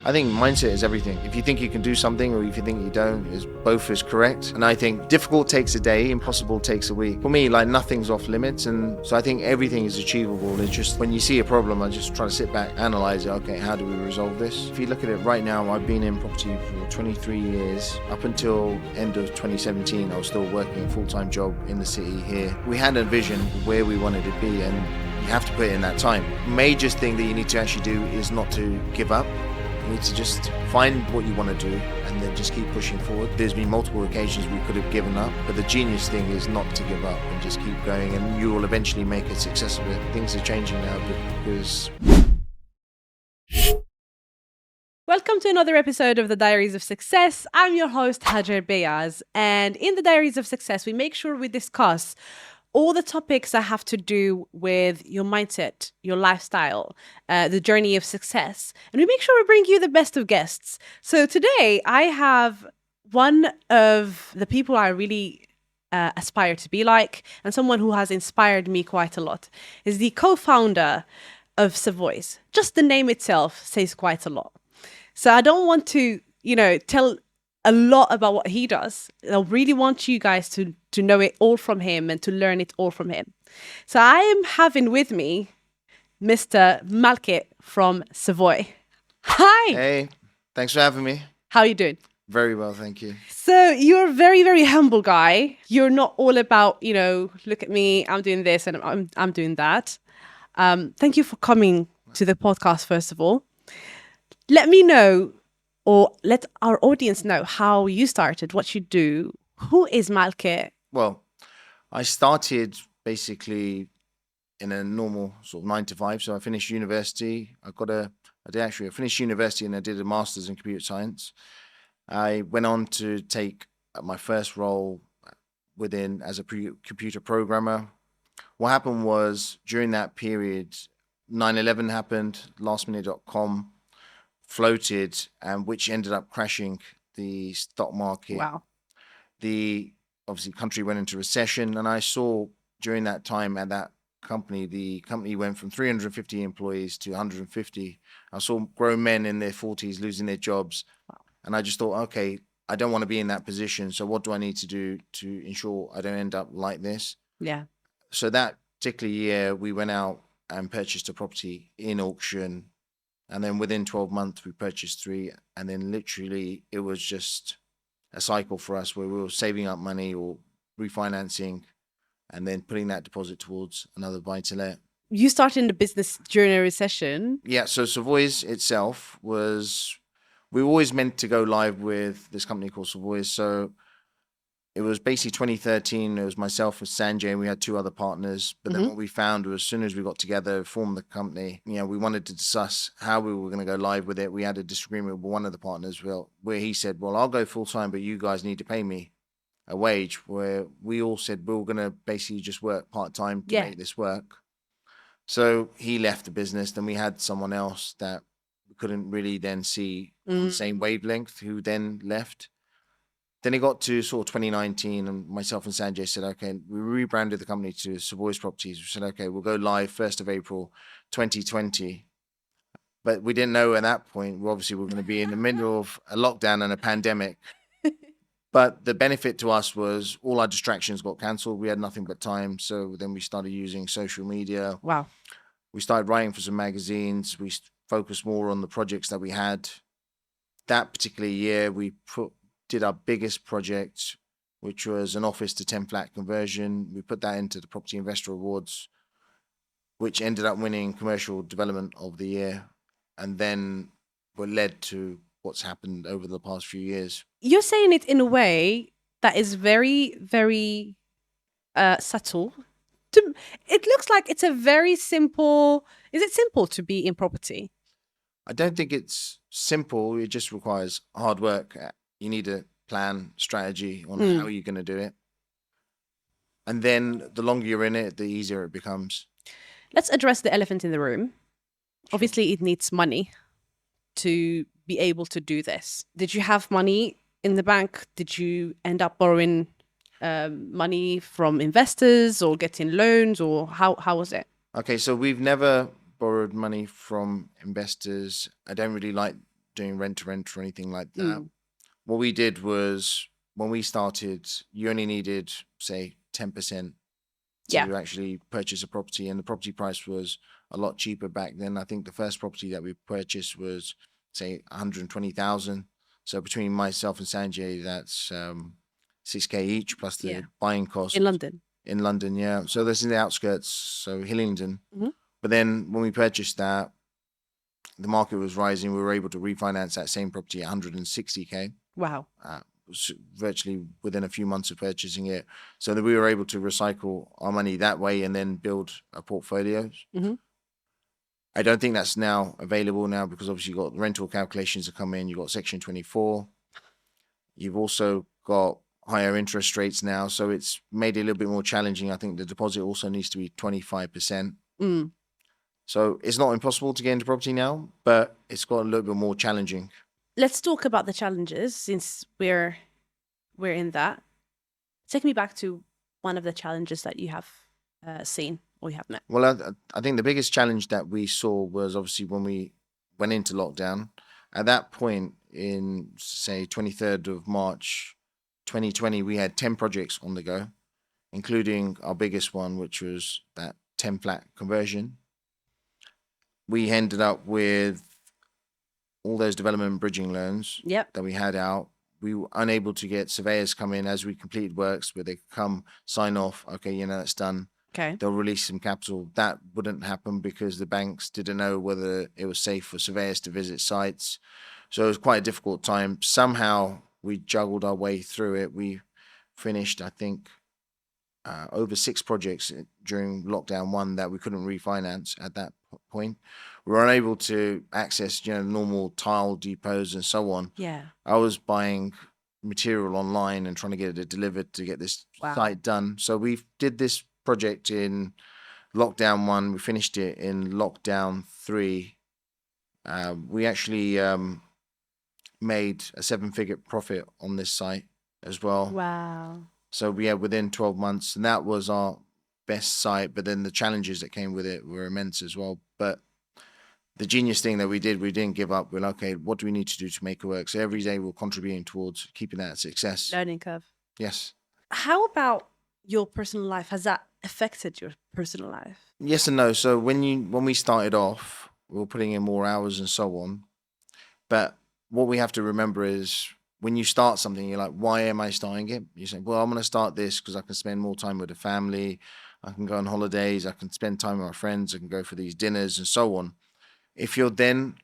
I think mindset is everything. If you think you can do something or if you think you don't, both is correct. And I think difficult takes a day, impossible takes a week. For me, like nothing's off limits. And so I think everything is achievable. It's just when you see a problem, I just try to sit back, analyze it. Okay, how do we resolve this? If you look at it right now, I've been in property for 23 years. Up until end of 2017, I was still working a full-time job in the city here. We had a vision of where we wanted to be, and you have to put it in that time. Major thing that you need to actually do is not to give up. You need to just find what you want to do and then just keep pushing forward. There's been multiple occasions we could have given up, but the genius thing is not to give up and just keep going, and you will eventually make a success of it. Things are changing now because... Welcome to another episode of the Diaries of Success. I'm your host, Hajar Beyaz, and in the Diaries of Success, we make sure we discuss all the topics that have to do with your mindset, your lifestyle, the journey of success. And we make sure we bring you the best of guests. So today I have one of the people I really aspire to be like, and someone who has inspired me quite a lot, is the co-founder of Savoy. Just the name itself says quite a lot. So I don't want to, tell a lot about what he does. I really want you guys to know it all from him and to learn it all from him. So I am having with me Mr. Malkit from Savoy. Hi. Hey, thanks for having me. How are you doing? Very well, thank you. So you're a very, very humble guy. You're not all about, look at me, I'm doing this and I'm doing that. Thank you for coming to the podcast, first of all. Let me know, or let our audience know how you started, what you do. Who is Malkit? Well, I started basically in a normal sort of 9 to 5. So I finished university. I finished university and I did a master's in computer science. I went on to take my first role as a computer programmer. What happened was during that period, 9/11 happened, lastminute.com floated, and which ended up crashing the stock market. Wow. The country went into recession, and I saw during that time at that company, the company went from 350 employees to 150. I saw grown men in their 40s losing their jobs. Wow. And I just thought, okay, I don't want to be in that position. So what do I need to do to ensure I don't end up like this? Yeah. So that particular year, we went out and purchased a property in auction. And then within 12 months, we purchased 3. And then literally, it was just a cycle for us where we were saving up money or refinancing and then putting that deposit towards another buy-to-let. You started in the business during a recession. Yeah, so Savoy itself we were always meant to go live with this company called Savoy. So it was basically 2013. It was myself and Sanjay, and we had 2 other partners. But then what we found was as soon as we got together, formed the company, we wanted to discuss how we were going to go live with it. We had a disagreement with one of the partners where he said, well, I'll go full time, but you guys need to pay me a wage, where we all said we were going to basically just work part time to make this work. So he left the business. Then we had someone else that we couldn't really then see on the same wavelength who then left. Then it got to sort of 2019, and myself and Sanjay said, okay, we rebranded the company to Savoy's Properties. We said, okay, we'll go live 1st of April, 2020. But we didn't know at that point, we were going to be in the middle of a lockdown and a pandemic. But the benefit to us was all our distractions got cancelled. We had nothing but time. So then we started using social media. Wow. We started writing for some magazines. We focused more on the projects that we had. That particular year, we did our biggest project, which was an office to 10 flat conversion. We put that into the Property Investor Awards, which ended up winning Commercial Development of the Year, and then were led to what's happened over the past few years. You're saying it in a way that is very, very subtle. It looks like it's a very simple... Is it simple to be in property? I don't think it's simple. It just requires hard work. You need a plan, strategy on how you're going to do it. And then the longer you're in it, the easier it becomes. Let's address the elephant in the room. Obviously, it needs money to be able to do this. Did you have money in the bank? Did you end up borrowing money from investors or getting loans, or how was it? Okay, so we've never borrowed money from investors. I don't really like doing rent to rent or anything like that. Mm. What we did was when we started, you only needed, say, 10% Yeah. to actually purchase a property, and the property price was a lot cheaper back then. I think the first property that we purchased was, say, 120,000. So between myself and Sanjay, that's 6K each plus the Yeah. buying cost In London. in London. Yeah, so this is the outskirts, so Hillingdon. Mhm. But then when we purchased that, the market was rising. We were able to refinance that same property at 160K. Wow. Virtually within a few months of purchasing it, so that we were able to recycle our money that way and then build a portfolio. Mhm. I don't think that's now available now because obviously you've got rental calculations that come in, you've got Section 24, you've also got higher interest rates now, so it's made it a little bit more challenging. I think the deposit also needs to be 25%. Mm. So it's not impossible to get into property now, but it's got a little bit more challenging. Let's talk about the challenges since we're in that. Take me back to one of the challenges that you have seen or you have met. Well, I think the biggest challenge that we saw was obviously when we went into lockdown. At that point, in say 23rd of March 2020, we had 10 projects on the go, including our biggest one, which was that 10 flat conversion. We ended up with all those development and bridging loans Yep. that we had out. We were unable to get surveyors come in as we completed works where they come sign off. Okay, that's done. Okay. They'll release some capital. That wouldn't happen because the banks didn't know whether it was safe for surveyors to visit sites. So it was quite a difficult time. Somehow we juggled our way through it. We finished, I think, over 6 projects during lockdown 1 that we couldn't refinance at that point. We were unable to access, normal tile depots and so on. Yeah. I was buying material online and trying to get it delivered to get this Wow. site done. So we did this project in lockdown 1. We finished it in lockdown 3. We actually made a 7-figure profit on this site as well. Wow. So we had within 12 months, and that was our best site. But then the challenges that came with it were immense as well. But the genius thing that we did, we didn't give up. We're like, okay, what do we need to do to make it work? So every day we're contributing towards keeping that success. Learning curve. Yes. How about your personal life? Has that affected your personal life? Yes and no. So when we started off, we were putting in more hours and so on. But what we have to remember is when you start something, you're like, why am I starting it? You say, well, I'm going to start this because I can spend more time with the family. I can go on holidays. I can spend time with my friends. I can go for these dinners and so on. If you're then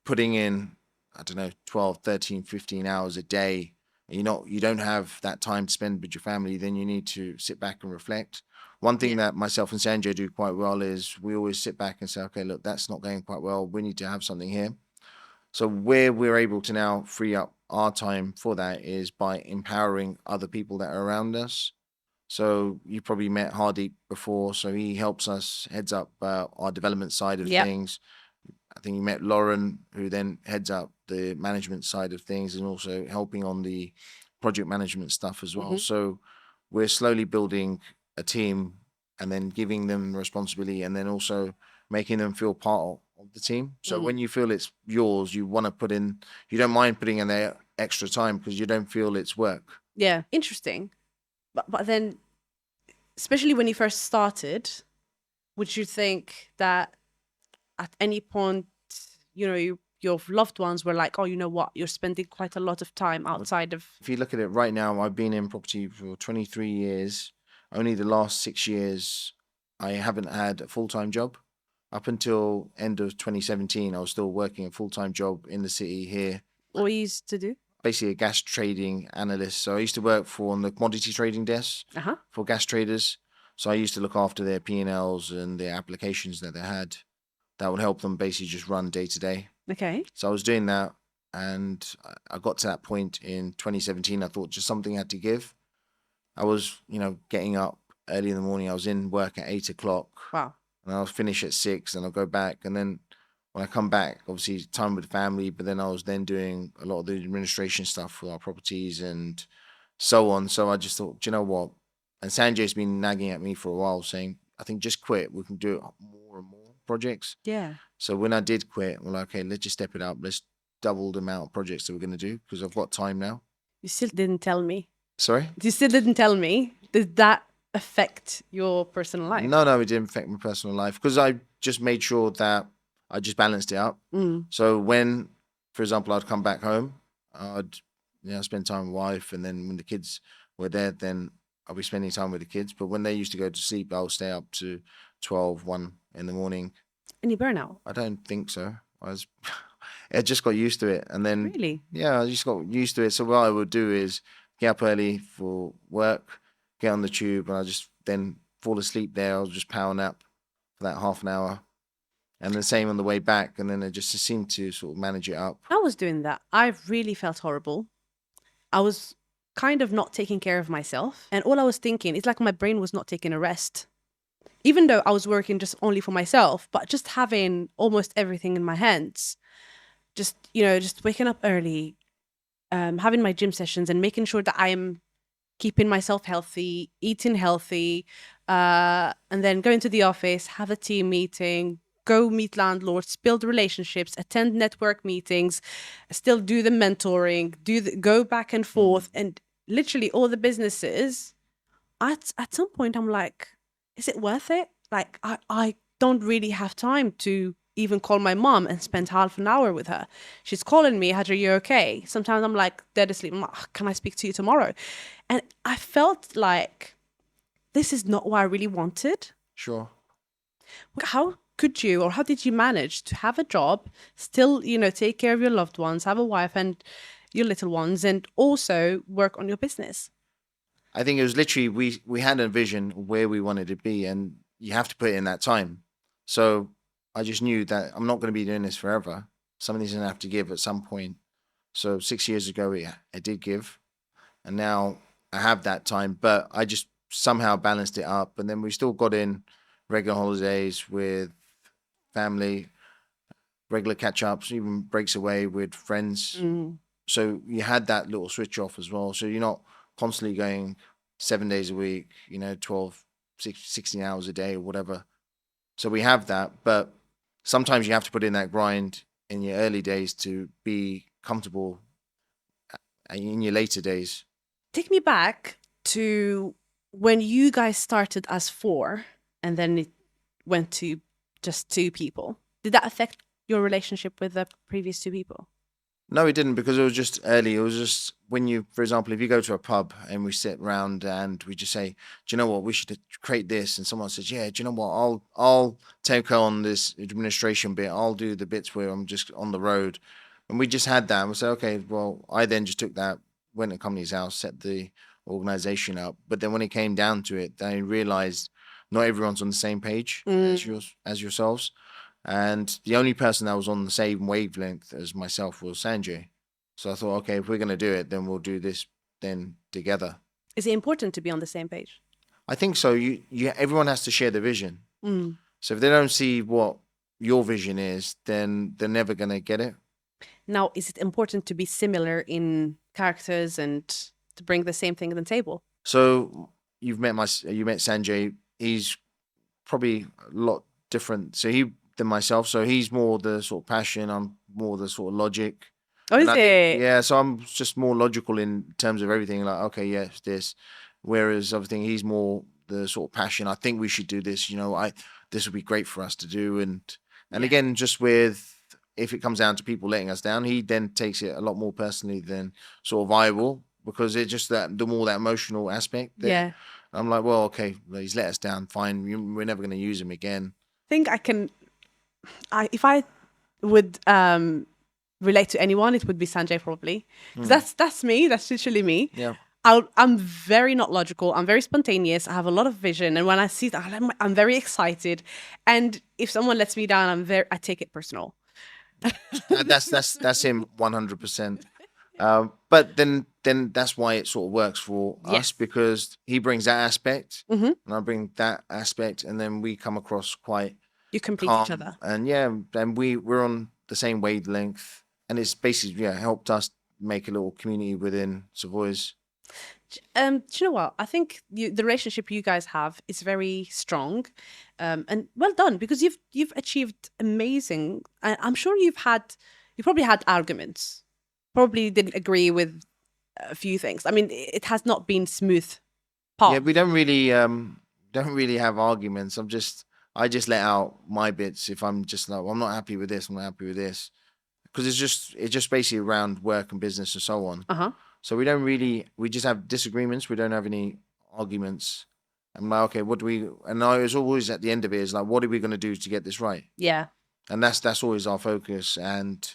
putting in, I don't know, 12, 13, 15 hours a day, and you don't have that time to spend with your family, then you need to sit back and reflect. One thing that myself and Sanjay do quite well is we always sit back and say, okay, look, that's not going quite well. We need to have something here. So where we're able to now free up our time for that is by empowering other people that are around us. So you probably met Hardeep before. So he helps us, heads up our development side of things. I think you met Lauren, who then heads up the management side of things and also helping on the project management stuff as well. So we're slowly building a team and then giving them responsibility and then also making them feel part of the team. So when you feel it's yours, you want to put in, you don't mind putting in their extra time because you don't feel it's work. Yeah. Interesting. But then, especially when you first started, would you think that at any point, your loved ones were like, oh, you know what, you're spending quite a lot of time outside of... If you look at it right now, I've been in property for 23 years. Only the last 6 years, I haven't had a full-time job. Up until end of 2017, I was still working a full-time job in the city here. What you used to do? Basically a gas trading analyst. So I used to work on the commodity trading desk for gas traders. So I used to look after their P&Ls and their applications that they had that would help them basically just run day to day. Okay. So I was doing that, and I got to that point in 2017. I thought just something had to give. I was, getting up early in the morning. I was in work at 8 o'clock. Wow. And I'll finish at 6, and I'll go back. And then when I come back, obviously time with the family, but then I was then doing a lot of the administration stuff for our properties and so on. So I just thought, do you know what? And Sanjay's been nagging at me for a while saying, I think just quit. We can do more and more projects. Yeah. So when I did quit, we're like, okay, let's just step it up. Let's doubled the amount of projects that we're going to do because I've got time now. You still didn't tell me. Sorry? You still didn't tell me. Did that affect your personal life? No, it didn't affect my personal life because I just made sure that I just balanced it up. So when, for example, I'd come back home, I'd spend time with wife, and then when the kids were there, then I'll be spending time with the kids. But when they used to go to sleep, I'll stay up to 12, 1 in the morning. Any burnout? I don't think so. I just got used to it. And then, Really? yeah, I just got used to it. So what I would do is get up early for work, get on the tube, and I just then fall asleep there. I'll just power nap for that half an hour. And the same on the way back. And then I just seemed to sort of manage it up. I was doing that. I really felt horrible. I was kind of not taking care of myself. And all I was thinking, it's like my brain was not taking a rest. Even though I was working just only for myself, but just having almost everything in my hands. Just waking up early, having my gym sessions and making sure that I am keeping myself healthy, eating healthy, and then going to the office, have a team meeting, go meet landlords, build relationships, attend network meetings, still do the mentoring, go back and forth, and literally all the businesses. At some point, I'm like, is it worth it? Like, I don't really have time to even call my mom and spend half an hour with her. She's calling me, Hadra, you okay? Sometimes I'm like dead asleep. I'm like, can I speak to you tomorrow? And I felt like this is not what I really wanted. Sure. How could you, or how did you manage to have a job, still, take care of your loved ones, have a wife and your little ones, and also work on your business? I think it was literally, we had a vision of where we wanted to be, and you have to put it in that time. So I just knew that I'm not going to be doing this forever. Something's going to have to give at some point. So 6 years ago, I did give, and now I have that time, but I just somehow balanced it up. And then we still got in regular holidays with family, regular catch-ups, even breaks away with friends. So you had that little switch off as well. So you're not constantly going 7 days a week, 12, 16 hours a day or whatever. So we have that, but sometimes you have to put in that grind in your early days to be comfortable in your later days. Take me back to when you guys started as 4 and then it went to just 2 people. Did that affect your relationship with the previous 2 people? No, it didn't, because it was just early. It was just when you, for example, if you go to a pub and we sit around and we just say, do you know what, we should create this. And someone says, yeah, do you know what, I'll take on this administration bit. I'll do the bits where I'm just on the road. And we just had that. And we said, okay, well, I then just took that, went to company's house, set the organization up. But then when it came down to it, I realized not everyone's on the same page as yourselves. And the only person that was on the same wavelength as myself was Sanjay. So I thought, okay, if we're going to do it, then we'll do this then together. Is it important to be on the same page? I think so. Everyone has to share the vision. So if they don't see what your vision is, then they're never going to get it. Now, is it important to be similar in characters and to bring the same thing to the table? So you met Sanjay. He's probably a lot different than myself. So he's more the sort of passion. I'm more the sort of logic. Oh, is it? Yeah, so I'm just more logical in terms of everything. Like, okay, yes, this. Whereas everything, he's more the sort of passion. I think we should do this. This would be great for us to do. And again, just if it comes down to people letting us down, he then takes it a lot more personally than sort of I will, because it's just the more that emotional aspect. Yeah. I'm like, well, okay, he's let us down. Fine, we're never going to use him again. I think if I would relate to anyone, it would be Sanjay probably. That's me. That's literally me. Yeah. I'm very not logical. I'm very spontaneous. I have a lot of vision, and when I see that, I'm very excited. And if someone lets me down, I take it personal. That's him 100%. But then that's why it sort of works for us, because he brings that aspect and I bring that aspect, and then we come across quite you complete calm, each other. and and we're on the same wavelength, and it's basically helped us make a little community within Savoy's. Do you know what? I think the relationship you guys have is very strong, and well done, because you've achieved amazing. I'm sure you've had You probably had arguments. Probably didn't agree with a few things. I mean, it has not been smooth path. Yeah, we don't really have arguments. I just let out my bits if I'm just like, well, I'm not happy with this, I'm not happy with this. Because it's just basically around work and business and so on. Uh-huh. So we just have disagreements. We don't have any arguments. I'm like, okay, what do we? And I was always at the end of it is like, what are we going to do to get this right? Yeah. And that's always our focus. And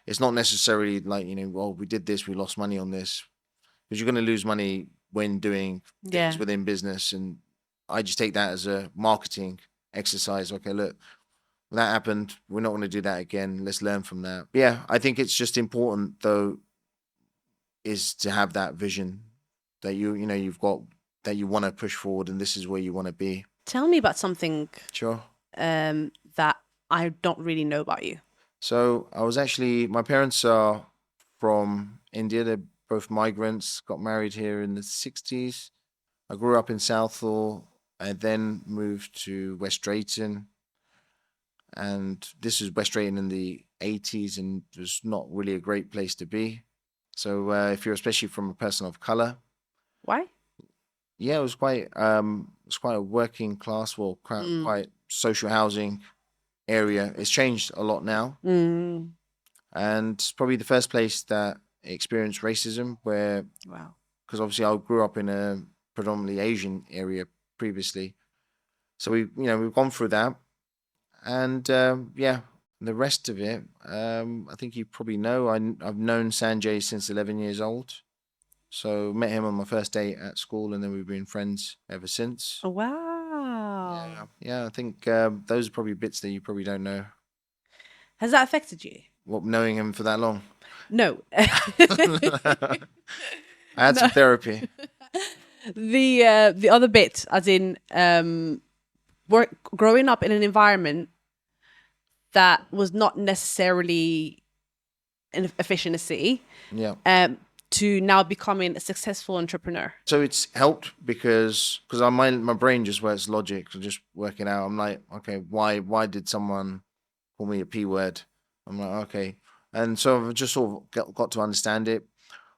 it's not necessarily like, well, we did this, we lost money on this, because you're going to lose money when doing things Yeah. within business. And I just take that as a marketing exercise. Okay, look, that happened. We're not going to do that again. Let's learn from that. But yeah, I think it's just important though, is to have that vision that you've got, that you want to push forward, and this is where you want to be. Tell me about something Sure. that I don't really know about you. So my parents are from India. They're both migrants, got married here in the 60s. I grew up in Southall. I then moved to West Drayton. And this was West Drayton in the 80s, and it was not really a great place to be. So if you're especially from a person of color, Why? yeah, it was quite a working class, well, quite social housing area. It's changed a lot now, Mm. and it's probably the first place that experienced racism, where Wow. because obviously I grew up in a predominantly Asian area previously, so we've gone through that, and yeah, the rest of it, I think you probably know. I've known Sanjay since 11 years old. So met him on my first date at school, and then we've been friends ever since. Oh, wow. Yeah. I think those are probably bits that you probably don't know. Has that affected you? What, knowing him for that long? No. I had some therapy. The other bit, as in growing up in an environment that was not necessarily an efficiency. Yeah. To now becoming a successful entrepreneur. So it's helped because my brain just works logic, so just working out. I'm like, okay, why did someone call me a P word? I'm like, okay. And so I've just sort of got to understand it.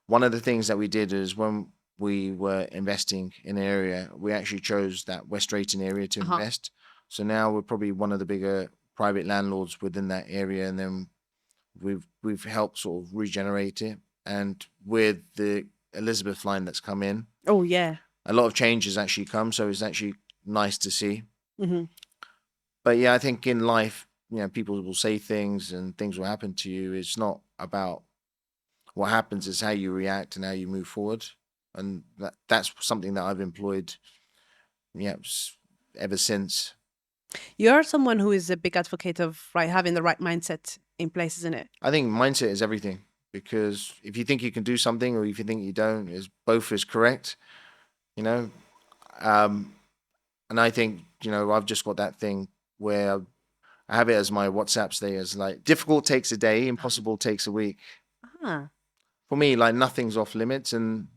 One of the things that we did is when we were investing in an area, we actually chose that West Drayton area to invest. So now we're probably one of the bigger private landlords within that area, and then we've helped sort of regenerate it. And with the Elizabeth line that's come in, oh yeah, a lot of change has actually come. So it's actually nice to see. Mm-hmm. But yeah, I think in life, people will say things and things will happen to you. It's not about what happens; it's how you react and how you move forward. And that's something that I've employed, ever since. You're someone who is a big advocate of having the right mindset in place, isn't it? I think mindset is everything. Because if you think you can do something, or if you think you don't, both is correct, and I think I've just got that thing where I have it as my WhatsApp status, like difficult takes a day, impossible takes a week. For me, like nothing's off limits, and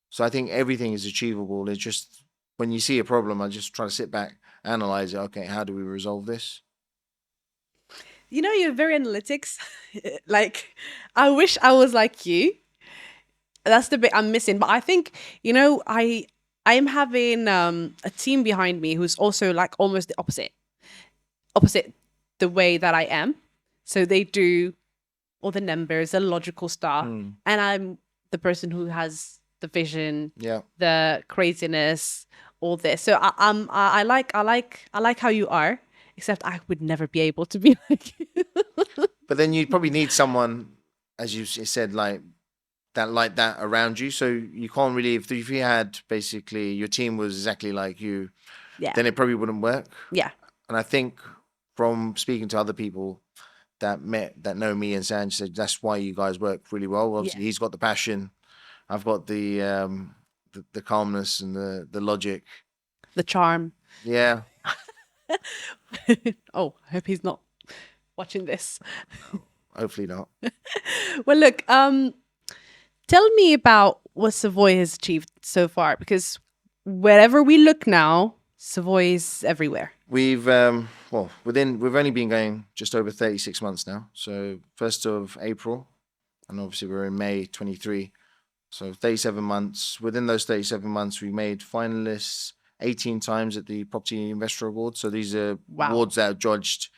so I think everything is achievable. It's just when you see a problem, I just try to sit back, analyze it. Okay, how do we resolve this? You're very analytics. Like, I wish I was like you. That's the bit I'm missing. But I think, I am having a team behind me who's also like almost the opposite the way that I am. So they do all the numbers, the logical stuff, and I'm the person who has the vision, the craziness, all this. So I like how you are. Except I would never be able to be like you. But then you'd probably need someone, as you said, like that around you. So you can't really, if you had basically your team was exactly like you, then it probably wouldn't work. Yeah. And I think from speaking to other people that know me and Sanj, said that's why you guys work really well. Obviously, he's got the passion. I've got the calmness and the logic, the charm. Yeah. Oh, I hope he's not watching this. Hopefully not. Well, look, tell me about what Savoy has achieved so far, because wherever we look now, Savoy is everywhere. We've well, we've only been going just over 36 months now. So 1st of April, and obviously we're in May 23. So 37 months. Within those 37 months, we made finalists 18 times at the Property Investor Awards. So these are Wow. awards that are judged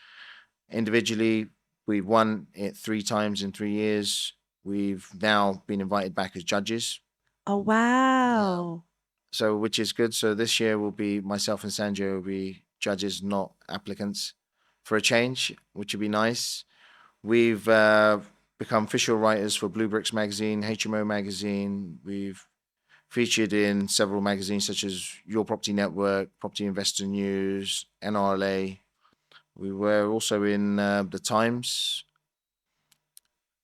individually. We've won it 3 times in 3 years. We've now been invited back as judges. Oh, wow. So, which is good. So this year will be myself and Sanjay will be judges, not applicants, for a change, which would be nice. We've become official writers for Blue Bricks magazine, HMO magazine. We've featured in several magazines such as Your Property Network, Property Investor News, NRLA. We were also in the Times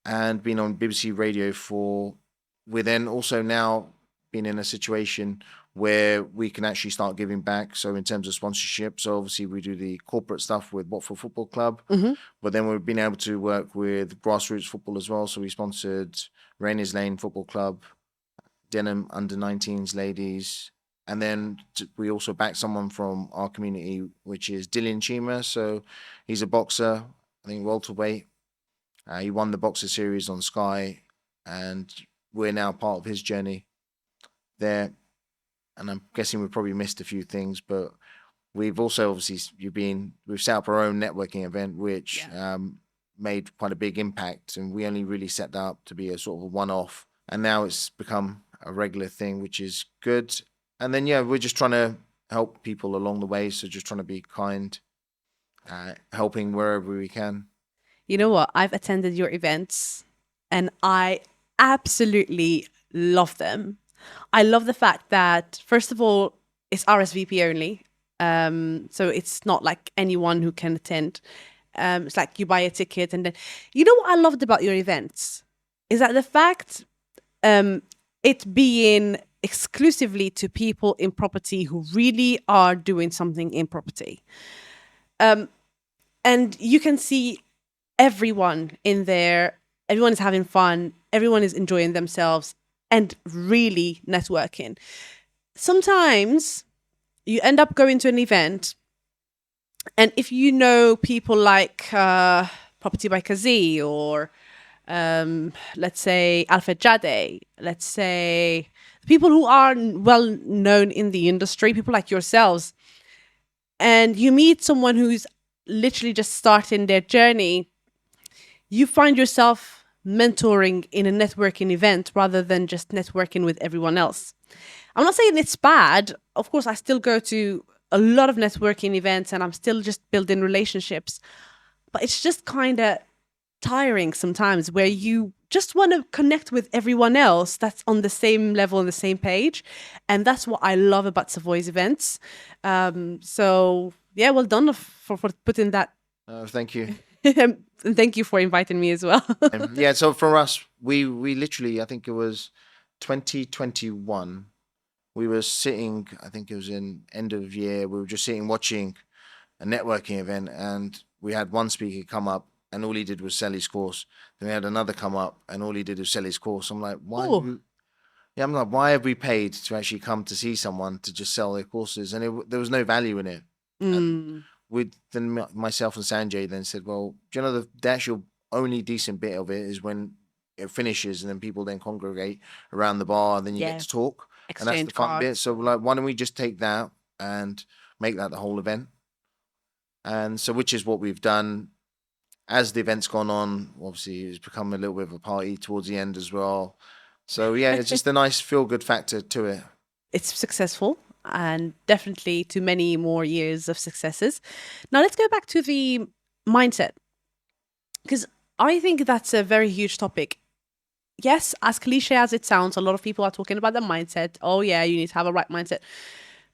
and been on BBC Radio for. We're then also now been in a situation where we can actually start giving back. So in terms of sponsorship, so obviously we do the corporate stuff with Watford Football Club, but then we've been able to work with grassroots football as well. So we sponsored Rainers Lane Football Club, Denham under-19s ladies, and then we also backed someone from our community, which is Dillian Chima. So he's a boxer, I think welterweight. He won the boxer series on Sky, and we're now part of his journey there. And I'm guessing we've probably missed a few things, but we've also obviously we've set up our own networking event, which made quite a big impact, and we only really set that up to be a sort of a one-off, and now it's become a regular thing, which is good. And then we're just trying to help people along the way, so just trying to be kind, helping wherever we can. You know what? I've attended your events and I absolutely love them. I love the fact that, first of all, it's RSVP only. So it's not like anyone who can attend. It's like you buy a ticket and then, you know what I loved about your events is that the fact it being exclusively to people in property who really are doing something in property. And you can see everyone in there, everyone is having fun, everyone is enjoying themselves and really networking. Sometimes you end up going to an event, and if you know people like Property by Kazi or let's say Alfred Jade, let's say people who are well known in the industry, people like yourselves, and you meet someone who's literally just starting their journey, you find yourself mentoring in a networking event rather than just networking with everyone else. I'm not saying it's bad. Of course, I still go to a lot of networking events and I'm still just building relationships. But it's just kind of tiring sometimes where you just want to connect with everyone else that's on the same level, on the same page. And that's what I love about Savoy's events. So, yeah, well done for putting that. Thank you. And thank you for inviting me as well. So for us, we literally, I think it was 2021, we were sitting, I think it was in end of year, we were just sitting watching a networking event, and we had one speaker come up and all he did was sell his course. Then we had another come up and all he did was sell his course. I'm like, why? I'm like, why have we paid to actually come to see someone to just sell their courses? And there was no value in it. Then myself and Sanjay then said, well, do you know the actual only decent bit of it is when it finishes and then people then congregate around the bar and then you get to talk. Exchange and that's the fun cards. bit. So we're like, why don't we just take that and make that the whole event? And so, which is what we've done. As the event's gone on, obviously it's become a little bit of a party towards the end as well. So it's just a nice feel-good factor to it. It's successful and definitely to many more years of successes. Now let's go back to the mindset, because I think that's a very huge topic. Yes, as cliche as it sounds, a lot of people are talking about the mindset. Oh yeah, you need to have a right mindset.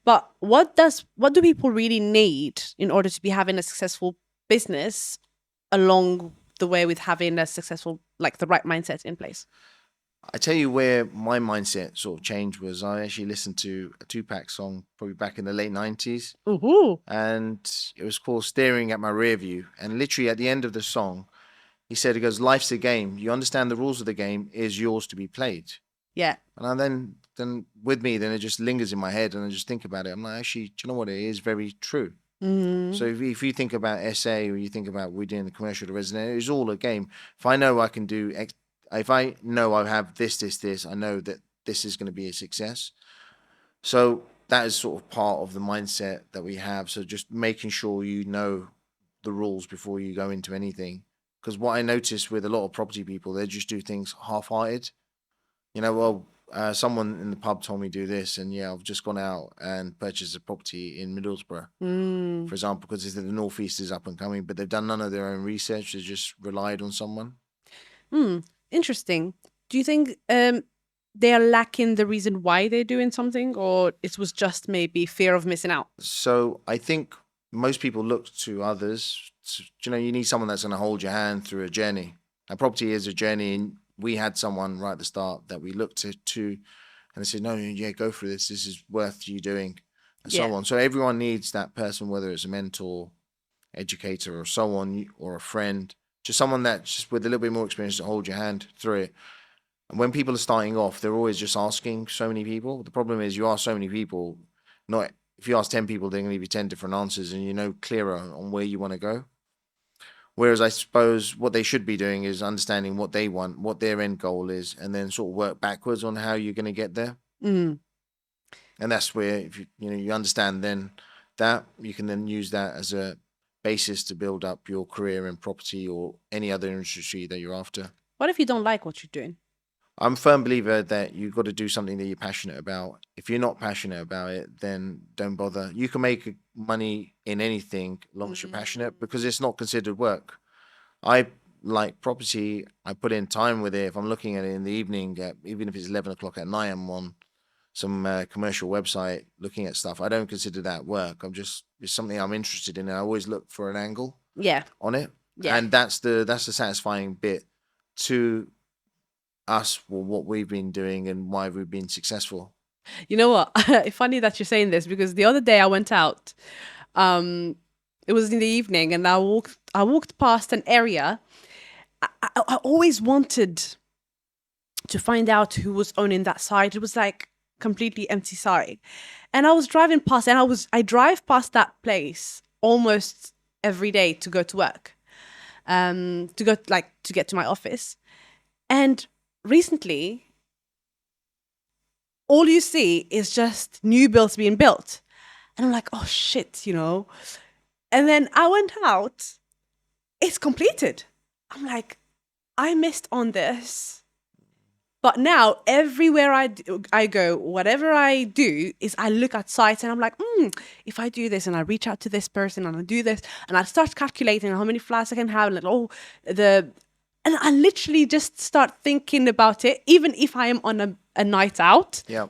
But what do people really need in order to be having a successful business along the way with having a successful, like the right mindset in place? I tell you where my mindset sort of changed was I actually listened to a Tupac song probably back in the late 90s. And it was called Staring at My Rear View. And literally at the end of the song, he said, life's a game. You understand the rules of the game is yours to be played. Yeah. And then with me, then it just lingers in my head and I just think about it. I'm like, actually, do you know what? It is very true. So if you think about SA or you think about we're doing the commercial to resident, it's all a game. If I know I can do if I know I have this, I know that this is going to be a success. So that is sort of part of the mindset that we have. So just making sure you know the rules before you go into anything. Because what I notice with a lot of property people, they just do things half-hearted. Someone in the pub told me do this, and yeah, I've just gone out and purchased a property in Middlesbrough, for example, because they said the Northeast is up and coming, but they've done none of their own research. They just relied on someone. Interesting. Do you think they are lacking the reason why they're doing something, or it was just maybe fear of missing out? So I think most people look to others. You need someone that's going to hold your hand through a journey. A property is a journey, and we had someone right at the start that we looked to and they said, no, yeah, go through this. This is worth you doing, and so on. So everyone needs that person, whether it's a mentor, educator, or so on, or a friend, just someone that's just with a little bit more experience to hold your hand through it. And when people are starting off, they're always just asking so many people. The problem is you ask so many people, not if you ask 10 people, they're going to give you 10 different answers and you're no clearer on where you want to go. Whereas I suppose what they should be doing is understanding what they want, what their end goal is, and then sort of work backwards on how you're going to get there. And that's where if you understand then that you can then use that as a basis to build up your career in property or any other industry that you're after. What if you don't like what you're doing? I'm a firm believer that you've got to do something that you're passionate about. If you're not passionate about it, then don't bother. You can make money in anything as long as you're passionate, because it's not considered work. I like property. I put in time with it. If I'm looking at it in the evening, even if it's 11 o'clock at night, I'm on some commercial website looking at stuff. I don't consider that work. It's something I'm interested in. And I always look for an angle on it. Yeah. And that's the satisfying bit to us for what we've been doing and why we've been successful. You know what? It's funny that you're saying this, because the other day I went out. It was in the evening, and I walked past an area. I always wanted to find out who was owning that site. It was like completely empty site, and I was driving past, and I drive past that place almost every day to go to work, to get to my office, and recently, all you see is just new builds being built. And I'm like, oh shit, And then I went out, it's completed. I'm like, I missed on this. But now, everywhere I go, whatever I do, is I look at sites and I'm like, if I do this and I reach out to this person and I do this, and I start calculating how many flats I can have, and I literally just start thinking about it, even if I am on a night out. Yeah.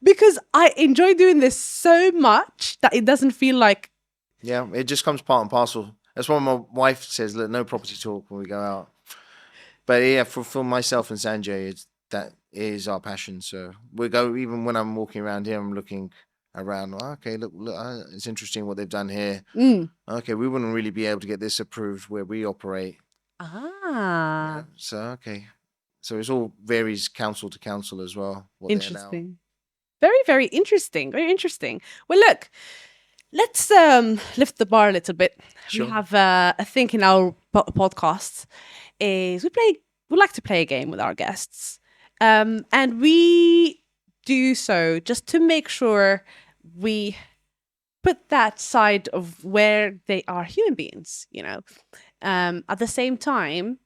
Because I enjoy doing this so much that it doesn't feel like... Yeah, it just comes part and parcel. That's why my wife says, look, no property talk when we go out. But yeah, for myself and Sanjay, that is our passion. So we go, even when I'm walking around here, I'm looking around. Okay, look, it's interesting what they've done here. Okay, we wouldn't really be able to get this approved where we operate. Yeah, so okay, so it all varies council to council as well. Interesting, very, very interesting, very interesting. Well, look, let's lift the bar a little bit. Sure. We have a thing in our podcast is we like to play a game with our guests, and we do so just to make sure we put that side of where they are human beings, at the same time,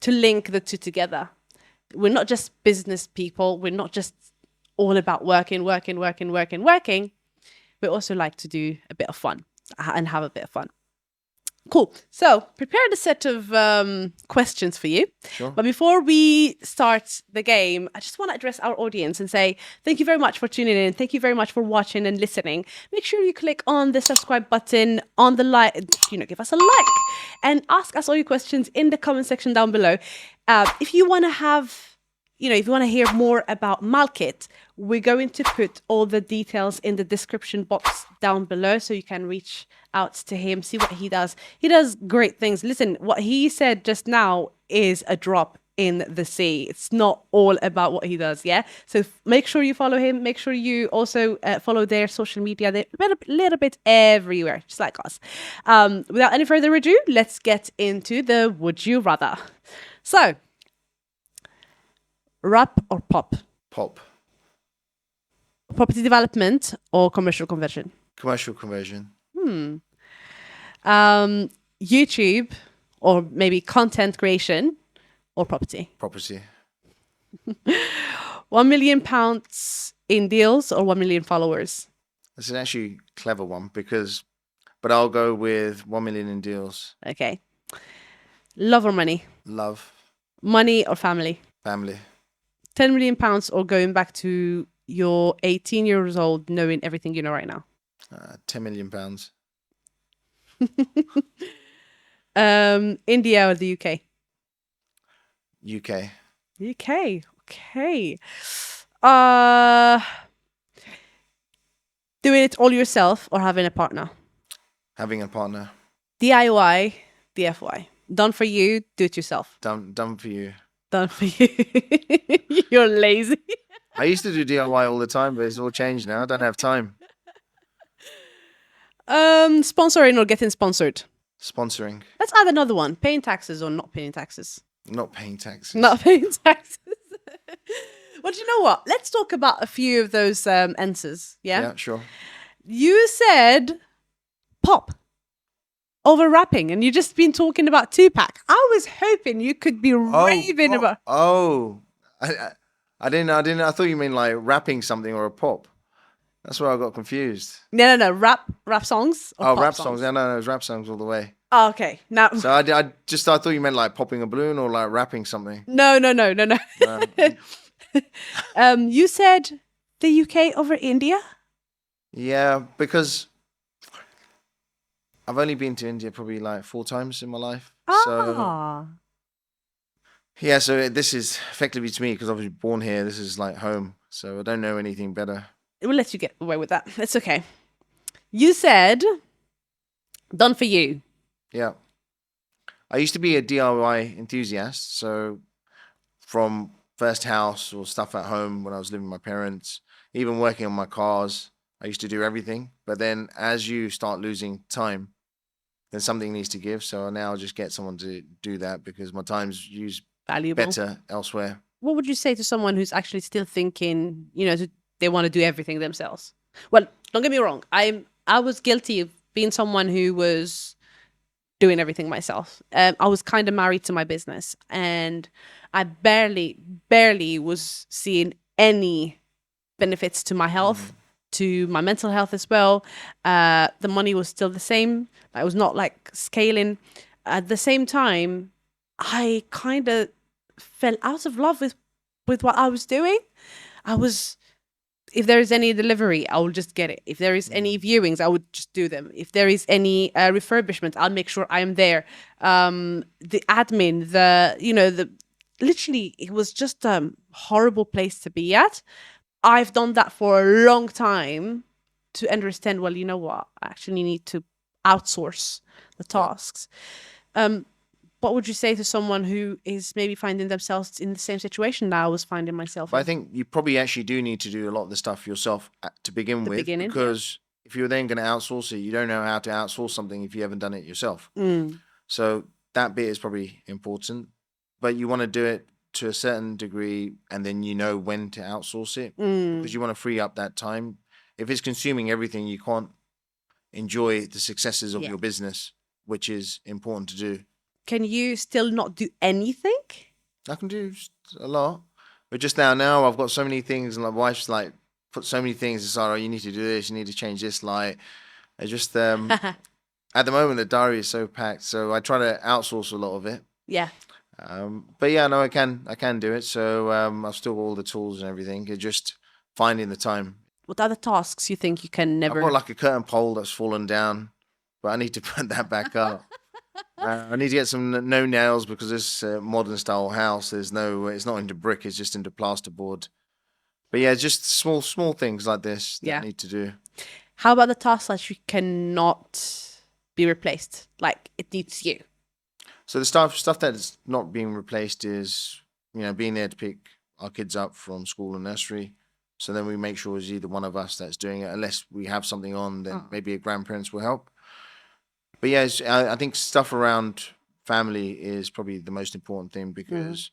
to link the two together. We're not just business people. We're not just all about working. We also like to do a bit of fun and have a bit of fun. Cool. So prepared a set of questions for you. Sure. But before we start the game, I just want to address our audience and say thank you very much for tuning in. Thank you very much for watching and listening. Make sure you click on the subscribe button, on the like, give us a like, and ask us all your questions in the comment section down below. If you want to have, if you want to hear more about Malkit, we're going to put all the details in the description box down below, so you can reach out to him, see what he does. He does great things. Listen, what he said just now is a drop in the sea. It's not all about what he does. Yeah. So make sure you follow him. Make sure you also follow their social media. They're a little bit everywhere, just like us. Without any further ado, let's get into the would you rather. So, rap or pop? Pop. Property development or commercial conversion? Commercial conversion. YouTube or maybe content creation or property? Property. £1 million in deals or 1 million followers? That's an actually clever one but I'll go with 1 million in deals. Okay. Love or money? Love. Money or family? Family. £10 million or going back to your 18 years old knowing everything you know right now? 10 million pounds. India or the UK? UK. UK. Okay. Doing it all yourself or having a partner? Having a partner. DIY, DFY. Done for you, do it yourself. Done for you. Done for you. You're lazy. I used to do DIY all the time, but it's all changed now. I don't have time. Sponsoring or getting sponsored? Sponsoring. Let's add another one. Paying taxes or not paying taxes? Not paying taxes. Not paying taxes. Well, do you know what? Let's talk about a few of those answers. Yeah? Yeah, sure. You said pop over rapping, and you just been talking about Tupac. I was hoping you could be raving about. I didn't. I thought you mean like rapping something or a pop. That's where I got confused. No. Rap songs. Or pop rap songs. Yeah, no, it was rap songs all the way. Oh, okay. Now. So I thought you meant like popping a balloon or like rapping something. No. You said the UK over India? Yeah, because I've only been to India probably like 4 times in my life. So yeah, so this is effectively to me because I was born here. This is like home. So I don't know anything better. We'll let you get away with that. It's okay. You said done for you. Yeah. I used to be a DIY enthusiast. So from first house or stuff at home when I was living with my parents, even working on my cars, I used to do everything. But then as you start losing time, then something needs to give. So now I'll just get someone to do that because my time's used Valuable. better elsewhere. What would you say to someone who's actually still thinking, they want to do everything themselves? Well, don't get me wrong. I was guilty of being someone who was doing everything myself. I was kind of married to my business, and I barely was seeing any benefits to my health, to my mental health as well. The money was still the same. I was not like scaling. At the same time, I kind of fell out of love with what I was doing. If there is any delivery, I will just get it. If there is any viewings, I would just do them. If there is any refurbishment, I'll make sure I am there. The admin, literally, it was just a horrible place to be at. I've done that for a long time to understand, well, you know what? I actually need to outsource the tasks. What would you say to someone who is maybe finding themselves in the same situation that I was finding myself But in? I think you probably actually do need to do a lot of the stuff yourself to begin with. Because if you're then going to outsource it, you don't know how to outsource something if you haven't done it yourself. So that bit is probably important. But you want to do it to a certain degree and then you know when to outsource it. Because you want to free up that time. If it's consuming everything, you can't enjoy the successes of your business, which is important to do. Can you still not do anything? I can do a lot. But just now I've got so many things, and my wife's like put so many things aside. Oh, you need to do this, you need to change this. Like, I just at the moment the diary is so packed, so I try to outsource a lot of it. Yeah. But yeah, no, I can do it. So I've still got all the tools and everything. It's just finding the time. What other tasks you think you can never? I've got like a curtain pole that's fallen down, but I need to put that back up. I need to get some no nails because this modern style house, it's not into brick, it's just into plasterboard. But yeah, just small things like this that I need to do. How about the tasks that you cannot be replaced? Like it needs you. So the stuff that's not being replaced is being there to pick our kids up from school and nursery. So then we make sure it's either one of us that's doing it. Unless we have something on, then maybe a grandparents will help. But yeah, I think stuff around family is probably the most important thing, because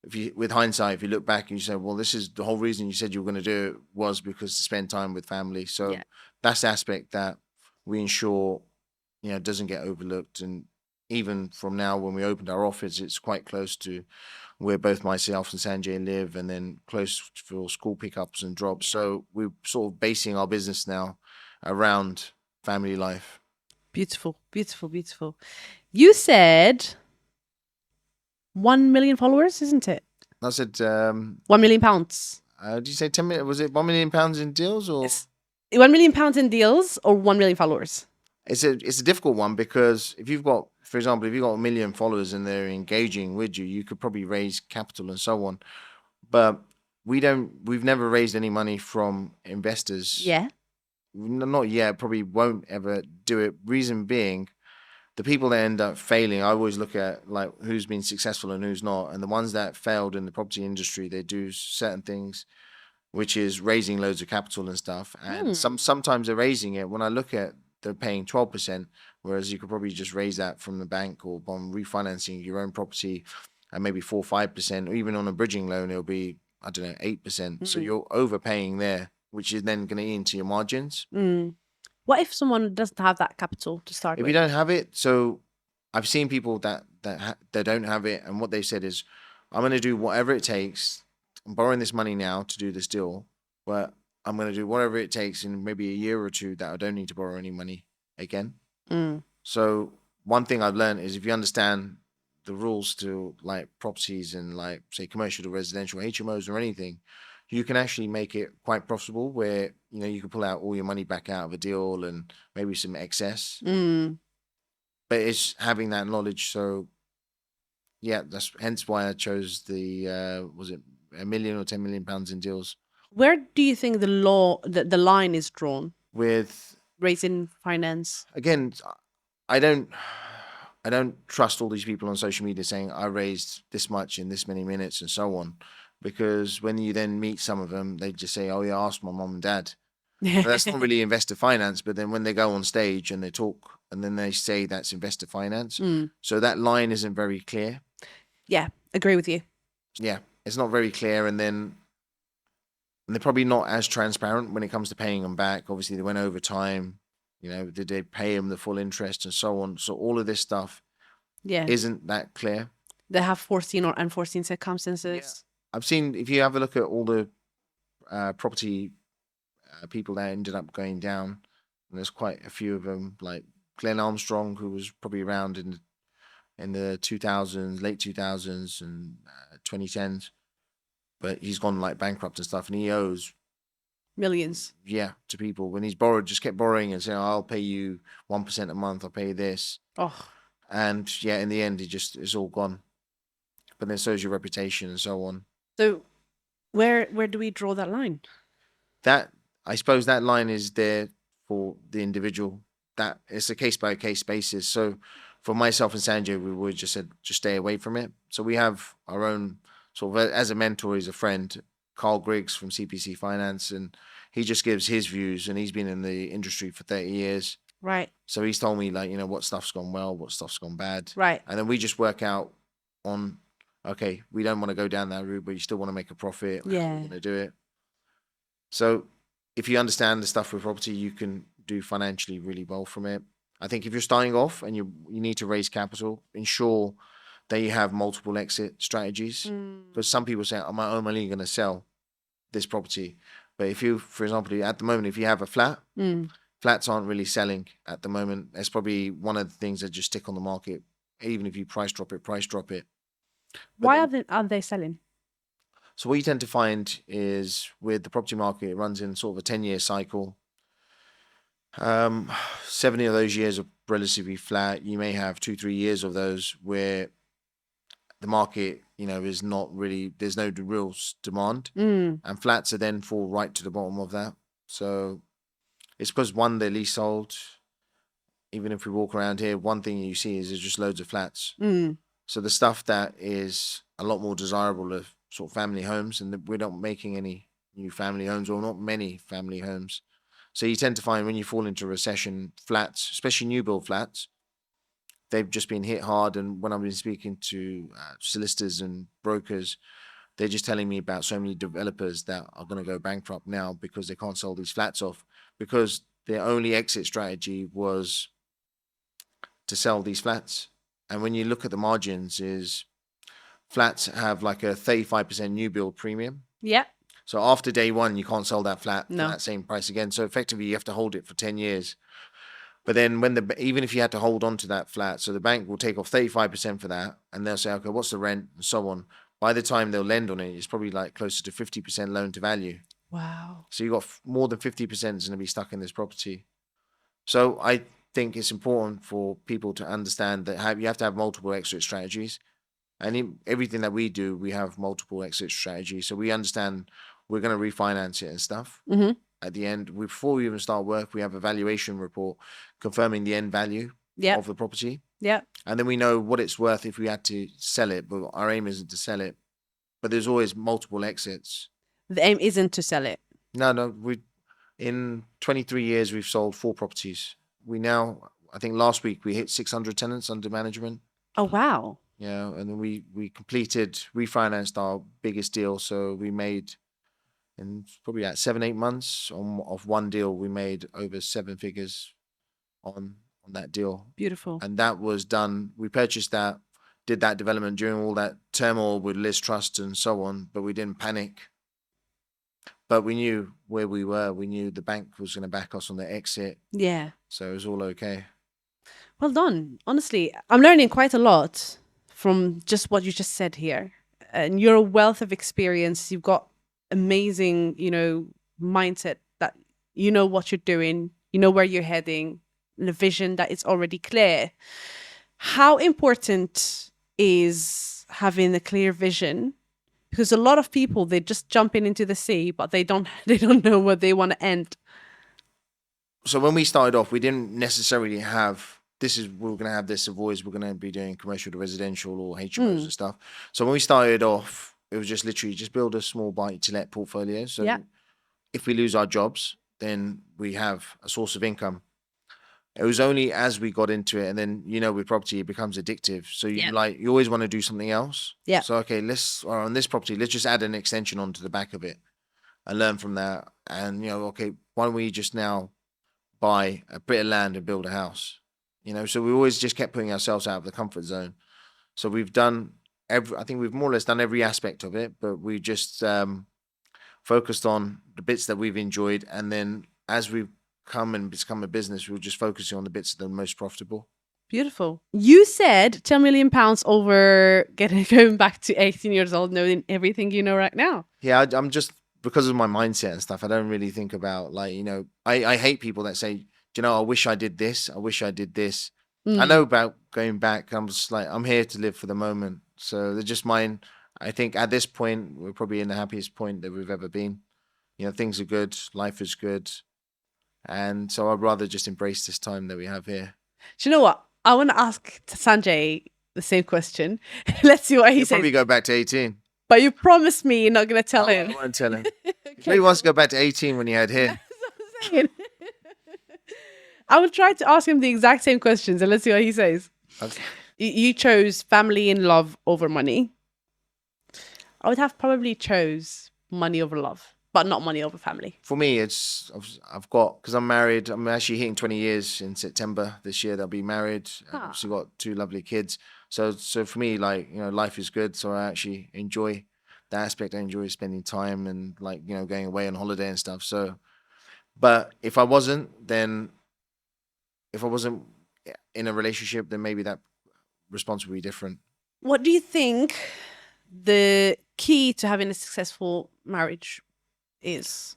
if you, with hindsight, if you look back and you say, well, this is the whole reason you said you were going to do it, was because to spend time with family. So Yeah. that's the aspect that we ensure, doesn't get overlooked. And even from now, when we opened our office, it's quite close to where both myself and Sanjay live, and then close for school pickups and drops. So we're sort of basing our business now around family life. Beautiful, beautiful, beautiful. You said 1 million followers, isn't it? I said, 1 million pounds. did you say 10 million? Was it £1 million in deals, or? Yes. 1 million pounds in deals or 1 million followers? It's a difficult one, because if you've got, for example, if you've got 1 million followers and they're engaging with you, you could probably raise capital and so on. But we've never raised any money from investors. Yeah. Not yet, probably won't ever do it. Reason being, the people that end up failing, I always look at like who's been successful and who's not. And the ones that failed in the property industry, they do certain things, which is raising loads of capital and stuff. And sometimes they're raising it. When I look at, they're paying 12%, whereas you could probably just raise that from the bank or on refinancing your own property at maybe 4 or 5%, or even on a bridging loan, it'll be, I don't know, 8%. So you're overpaying there, which is then going to eat into your margins. What if someone doesn't have that capital to start If with? you don't have it, so I've seen people that don't have it, and what they said is, I'm going to do whatever it takes. I'm borrowing this money now to do this deal, but I'm going to do whatever it takes in maybe a year or two that I don't need to borrow any money again. So one thing I've learned is, if you understand the rules to like properties and like say commercial or residential HMOs or anything, you can actually make it quite profitable, where you can pull out all your money back out of a deal and maybe some excess. But it's having that knowledge. So yeah, that's hence why I chose the was it £1 million or £10 million in deals. Where do you think the line is drawn? With, Raising finance. again, I don't trust all these people on social media saying I raised this much in this many minutes and so on, because when you then meet some of them, they just say, "Oh yeah, ask my mom and dad." So that's not really investor finance. But then when they go on stage and they talk, and then they say that's investor finance, so that line isn't very clear. Yeah, agree with you. Yeah, it's not very clear, and they're probably not as transparent when it comes to paying them back. Obviously, they went over time. Did they pay them the full interest and so on? So all of this stuff isn't that clear. They have foreseen or unforeseen circumstances. Yeah. I've seen, if you have a look at all the property people that ended up going down, and there's quite a few of them, like Glenn Armstrong, who was probably around in the 2000s, late 2000s and 2010s, but he's gone like bankrupt and stuff, and he owes millions. Yeah, to people. When he's borrowed, just kept borrowing and saying, "I'll pay you 1% a month. I'll pay you this." Oh, And yeah, in the end, it's all gone. But then so is your reputation and so on. so where do we draw that line? That, I suppose that line is there for the individual. That it's a case by case basis. So for myself and Sanjay, we would just said just stay away from it. So we have our own sort of, as a mentor, he's a friend, Carl Griggs from CPC Finance, and he just gives his views, and he's been in the industry for 30 years. Right. So he's told me like, what stuff's gone well, what stuff's gone bad. Right. And then we just work out on, okay, we don't want to go down that route, but you still want to make a profit. Yeah. How are we going to do it? So if you understand the stuff with property, you can do financially really well from it. I think if you're starting off and you need to raise capital, ensure that you have multiple exit strategies. Because some people say, I'm only going to sell this property. But if you, for example, at the moment, if you have a flat, flats aren't really selling at the moment. That's probably one of the things that just stick on the market. Even if you price drop it. But why aren't they selling? So what you tend to find is with the property market, it runs in sort of a 10-year cycle. 70 of those years are relatively flat. You may have 2-3 years of those where the market, is not really, there's no real demand, and flats are then fall right to the bottom of that. So it's because one, they're leasehold. Even if we walk around here, one thing you see is there's just loads of flats. So the stuff that is a lot more desirable of sort of family homes, and we're not making any new family homes, or not many family homes. So you tend to find when you fall into a recession, flats, especially new build flats, they've just been hit hard. And when I've been speaking to solicitors and brokers, they're just telling me about so many developers that are going to go bankrupt now because they can't sell these flats off, because their only exit strategy was to sell these flats. And when you look at the margins, is flats have like a 35% new build premium. Yeah. So after day one, you can't sell that flat for No. that same price again. So effectively, you have to hold it for 10 years. But then even if you had to hold on to that flat, so the bank will take off 35% for that, and they'll say, okay, what's the rent, and so on. By the time they'll lend on it, it's probably like closer to 50% loan to value. Wow. So you've got more than 50% is going to be stuck in this property. So I think it's important for people to understand that you have to have multiple exit strategies. And in everything that we do, we have multiple exit strategies. So we understand we're going to refinance it and stuff. Mm-hmm. At the end, before we even start work, we have a valuation report confirming the end value Yeah. of the property. Yeah. And then we know what it's worth if we had to sell it. But our aim isn't to sell it. But there's always multiple exits. The aim isn't to sell it. No. In 23 years, we've sold 4 properties. I think last week we hit 600 tenants under management. Oh, wow. Yeah, and then we refinanced our biggest deal. So we made, in probably at 7-8 months of one deal, we made over 7 figures on that deal. Beautiful. And that was done. We purchased that, did that development during all that turmoil with Liz Trust and so on, but we didn't panic. But we knew where we were. We knew the bank was going to back us on the exit. Yeah. So it was all okay. Well done. Honestly, I'm learning quite a lot from just what you just said here. And you're a wealth of experience. You've got amazing, mindset that you know what you're doing, you know where you're heading, and a vision that is already clear. How important is having a clear vision? Because a lot of people, they just jump into the sea, but they don't know where they want to end. So when we started off, we didn't necessarily have we're going to have this Savoys, we're going to be doing commercial to residential or HMOs and stuff. So when we started off, it was just literally just build a small buy-to-let portfolio. So if we lose our jobs, then we have a source of income. It was only as we got into it, and then with property, it becomes addictive. So you always want to do something else. Yeah. So okay, on this property, let's just add an extension onto the back of it, and learn from that. And okay, why don't we just now buy a bit of land and build a house? So we always just kept putting ourselves out of the comfort zone. So we've done I think we've more or less done every aspect of it, but we just focused on the bits that we've enjoyed, and then as we've come and become a business, we're just focusing on the bits that are most profitable. Beautiful. You said £10 million over going back to 18 years old, knowing everything you know right now. Yeah, I'm just, because of my mindset and stuff, I don't really think about I hate people that say, I wish I did this. I wish I did this. I know about going back. I'm just like, I'm here to live for the moment. So they're just mine. I think at this point, we're probably in the happiest point that we've ever been. Things are good. Life is good. And so I'd rather just embrace this time that we have here. Do you know what? I want to ask Sanjay the same question. Let's see what he says. Probably go back to 18. But you promised me you're not going to tell him. I won't tell him. Okay. He wants to go back to 18 when he had hair. That's what I'm saying. I will try to ask him the exact same questions and let's see what he says. Okay. You chose family and love over money. I would have probably chose money over love, but not money over family. For me, because I'm married, I'm actually hitting 20 years in September this year that I'll be married. I've obviously got 2 lovely kids. So for me, life is good. So I actually enjoy that aspect. I enjoy spending time and going away on holiday and stuff. So, but if I wasn't in a relationship, then maybe that response would be different. What do you think the key to having a successful marriage is?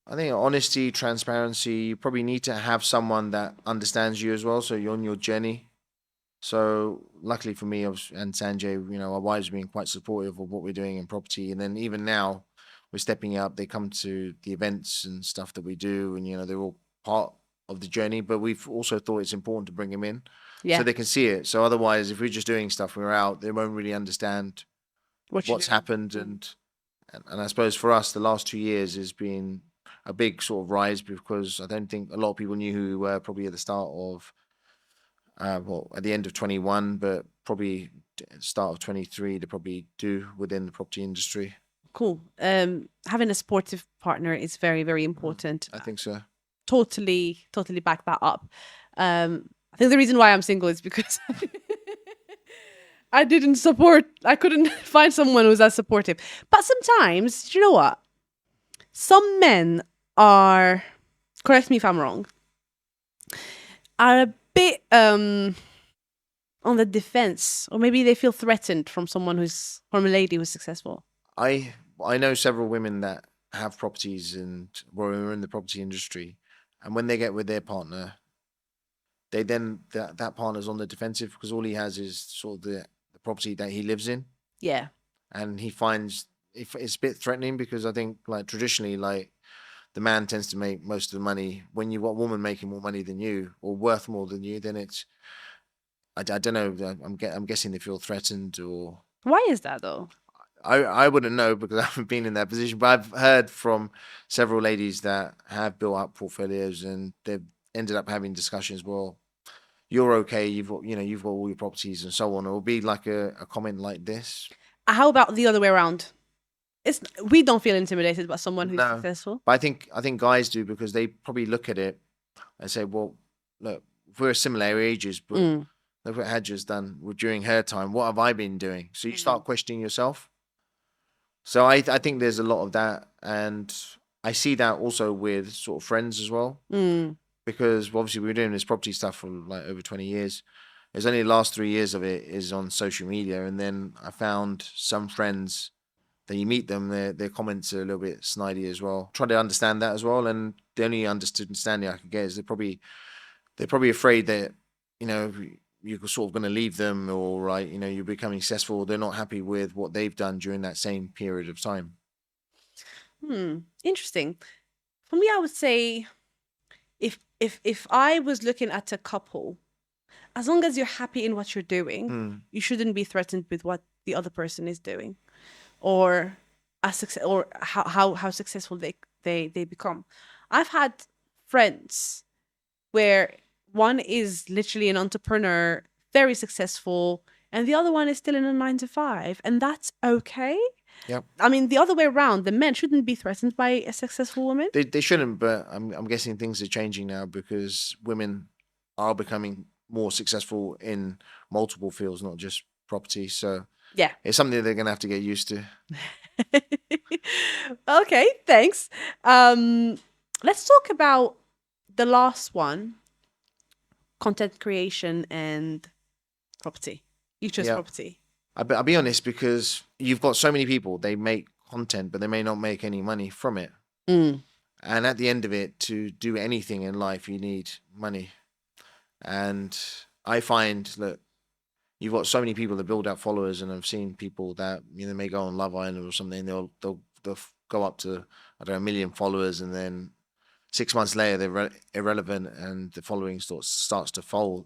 I think honesty, transparency. You probably need to have someone that understands you as well. So you're on your journey. So luckily for me and Sanjay, our wives have been quite supportive of what we're doing in property. And then even now, we're stepping up. They come to the events and stuff that we do, and they're all part of the journey. But we've also thought it's important to bring them in, so they can see it. So otherwise, if we're just doing stuff, we're out, they won't really understand What you what's do. happened, and I suppose for us, the last 2 years has been a big sort of rise because I don't think a lot of people knew who we were probably at the start of, well, at the end of 21, but probably at the start of 23, they probably do within the property industry. Cool. Having a supportive partner is very, very important. I think so. Totally back that up. I think the reason why I'm single is because I couldn't find someone who's as supportive. But sometimes, you know what? Some men are, correct me if I'm wrong, are a bit on the defense, or maybe they feel threatened from from a lady who's successful. I know several women that have properties and were in the property industry, and when they get with their partner, they then that partner's on the defensive because all he has is sort of the property that he lives in, Yeah. and he finds it's a bit threatening because I think like traditionally like the man tends to make most of the money. When you've got a woman making more money than you or worth more than you, then it's I don't know. I'm guessing they feel threatened or Why is that though? I wouldn't know because I haven't been in that position, but I've heard from several ladies that have built up portfolios and they've ended up having discussions. Well, you're okay. You've got all your properties and so on. It will be like a comment like this. How about the other way around? We don't feel intimidated by someone who's No, successful. but I think guys do because they probably look at it and say, well, look, we're similar ages, but Mm. look what Hadja's done during her time. What have I been doing? So you start questioning yourself. So I think there's a lot of that, and I see that also with sort of friends as well, Mm. because obviously we were doing this property stuff for like over 20 years. It's only the last 3 years of it is on social media, and then I found some friends that you meet them, their comments are a little bit snidey as well. Try to understand that as well, and the only understanding I could get is they're probably afraid that you know you're sort of going to leave them or right, you're becoming successful. They're not happy with what they've done during that same period of time. Interesting. For me, I would say if I was looking at a couple, as long as you're happy in what you're doing, Hmm. you shouldn't be threatened with what the other person is doing, or or how successful they become. I've had friends where one is literally an entrepreneur, very successful, and the other one is still in a 9 to 5, and that's okay. Yep. I mean, the other way around, the men shouldn't be threatened by a successful woman. They shouldn't, but I'm guessing things are changing now because women are becoming more successful in multiple fields, not just property. So Yeah. it's something they're gonna have to get used to. Okay, thanks. Let's talk about the last one, content creation and property. You chose Yeah. property. I'll be honest because you've got so many people, they make content, but they may not make any money from it. Mm. And at the end of it, to do anything in life, you need money. And I find that you've got so many people that build out followers, and I've seen people that may go on Love Island or something. They'll go up to I don't know 1 million followers, and then 6 months later they're irrelevant, and the following starts to fall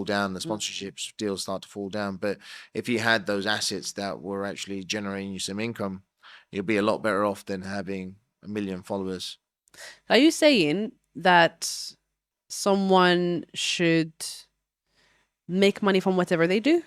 down. The sponsorships deals start to fall down. But if you had those assets that were actually generating you some income, you'll be a lot better off than having 1 million followers. Are you saying that someone should make money from whatever they do?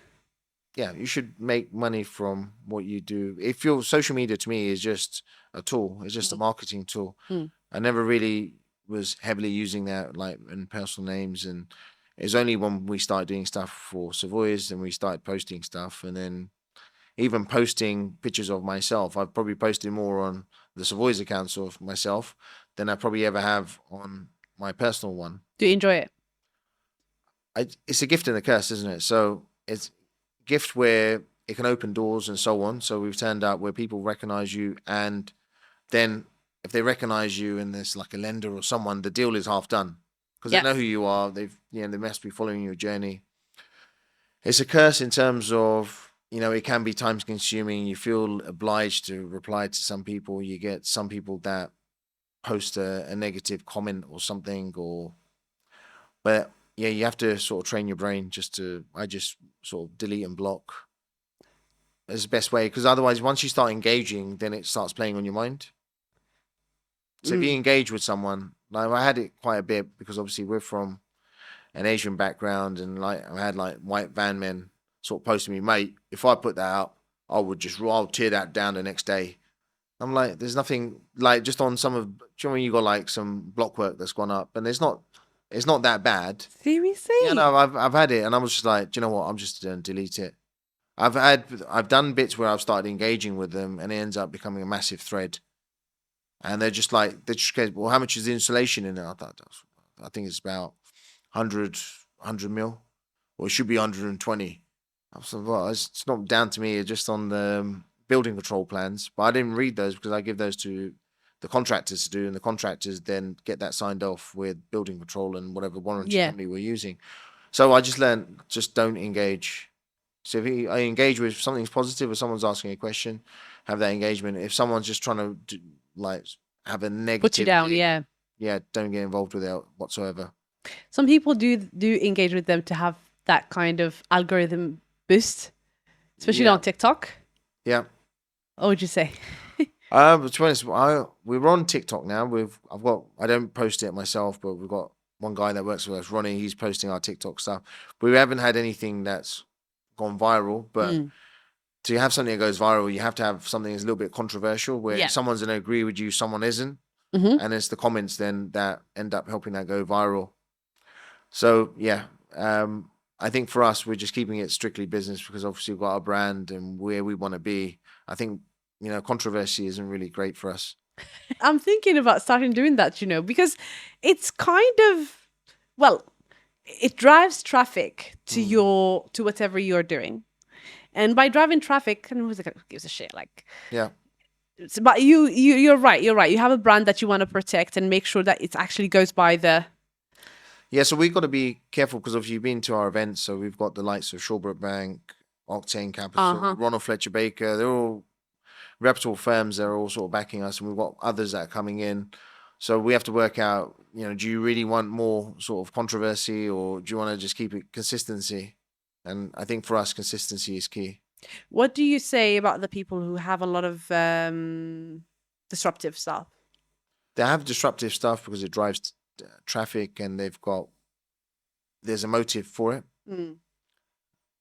Yeah, you should make money from what you do. If your social media to me is just a tool, it's just a marketing tool. Mm. I never really was heavily using that like in personal names, and it's only when we started doing stuff for Savoy's and we started posting stuff, and then even posting pictures of myself. I've probably posted more on the Savoy's accounts of myself than I probably ever have on my personal one. Do you enjoy it? It's a gift and a curse, isn't it? So it's a gift where it can open doors and so on. So we've turned out where people recognize you, and then if they recognize you and there's like a lender or someone, the deal is half done because they Yeah. know who you are. They must be following your journey. It's a curse in terms of it can be time consuming. You feel obliged to reply to some people. You get some people that post a negative comment or something, but yeah, you have to sort of train your brain I just sort of delete and block. is the best way, because otherwise, once you start engaging, then it starts playing on your mind. So if you engage with someone, like I had it quite a bit because obviously we're from an Asian background, and like I had like white van men sort of posting me, mate, if I put that up, I'll tear that down the next day. I'm like, there's nothing like just on some of, do you know when you got like some block work that's gone up, and it's not that bad. Seriously? Yeah, no, I've had it, and I was just like, do you know what? I'm just gonna delete it. I've done bits where I've started engaging with them, and it ends up becoming a massive thread. And they're just like, they just go, well, how much is the insulation in it? I think it's about 100 mil, or it should be 120. I was like, well, it's not down to me. It's just on the building control plans. But I didn't read those because I give those to the contractors to do, and the contractors then get that signed off with building control and whatever warranty Yeah. company we're using. So I just learned, just don't engage. So if I engage with something's positive, or someone's asking a question, have that engagement. If someone's just trying to like have a negative, Put you down, yeah. Yeah, don't get involved with it whatsoever. Some people do engage with them to have that kind of algorithm boost, especially on TikTok. Yeah. What would you say? But to be honest, we're on TikTok now. I don't post it myself, but we've got one guy that works with us, Ronnie. He's posting our TikTok stuff. But we haven't had anything that's gone viral. But to have something that goes viral, you have to have something that's a little bit controversial, where someone's going to agree with you, someone isn't. And it's the comments then that end up helping that go viral. So yeah, I think for us, we're just keeping it strictly business, because obviously we've got our brand and where we want to be. I think, controversy isn't really great for us. I'm thinking about starting doing that, because it's kind of, well, it drives traffic to to whatever you're doing. And by driving traffic, and who gives a shit? Like, Yeah. But you're right. You're right. You have a brand that you want to protect and make sure that it actually goes by the. Yeah, so we've got to be careful, because if you've been to our events, so we've got the likes of Shawbrook Bank, Octane Capital, Ronald Fletcher Baker. They're all reputable firms that are all sort of backing us, and we've got others that are coming in. So we have to work out, do you really want more sort of controversy, or do you want to just keep it consistency? And I think for us, consistency is key. What do you say about the people who have a lot of disruptive stuff? They have disruptive stuff because it drives traffic, and there's a motive for it.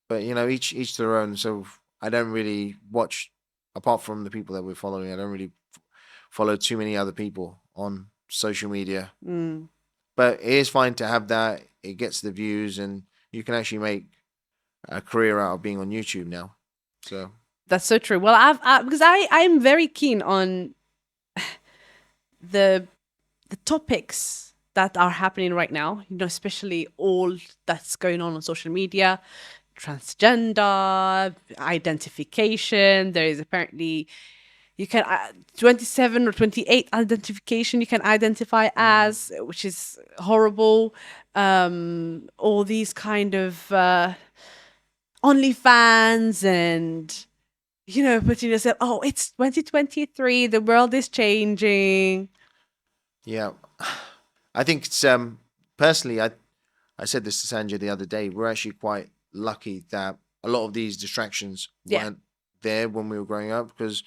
But each their own. So I don't really watch, apart from the people that we're following, I don't really follow too many other people on social media. But it is fine to have that. It gets the views, and you can actually make a career out of being on YouTube now. So that's so true. Well, because I'm very keen on the topics that are happening right now, especially all that's going on social media, transgender, identification. There is apparently, you can 27 or 28 identification you can identify as, which is horrible. All these kind of OnlyFans, and putting yourself, oh, it's 2023, the world is changing. Yeah, I think it's personally, I said this to Sanjay the other day. We're actually quite lucky that a lot of these distractions weren't there when we were growing up, because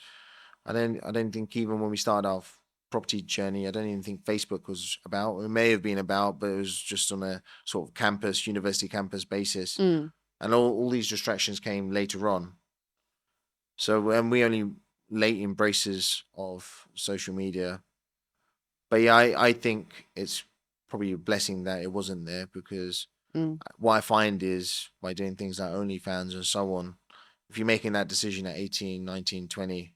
I don't think even when we started our property journey, I don't even think Facebook was about. It may have been about, but it was just on a sort of university campus basis. And all these distractions came later on. So we only late embraces of social media. But yeah, I think it's probably a blessing that it wasn't there, because what I find is by doing things like OnlyFans and so on, if you're making that decision at 18, 19, 20,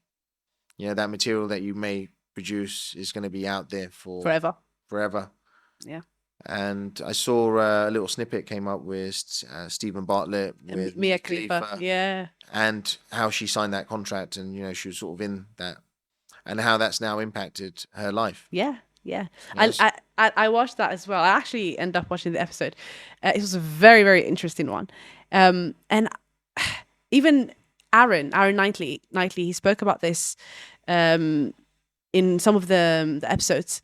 that material that you may produce is going to be out there for forever. Yeah. And I saw a little snippet came up with Stephen Bartlett with Mia Khalifa, yeah, and how she signed that contract, and she was sort of in that, and how that's now impacted her life. Yeah. Yes. I watched that as well. I actually ended up watching the episode. It was a very, very interesting one. And even Aaron Knightley, he spoke about this in some of the episodes,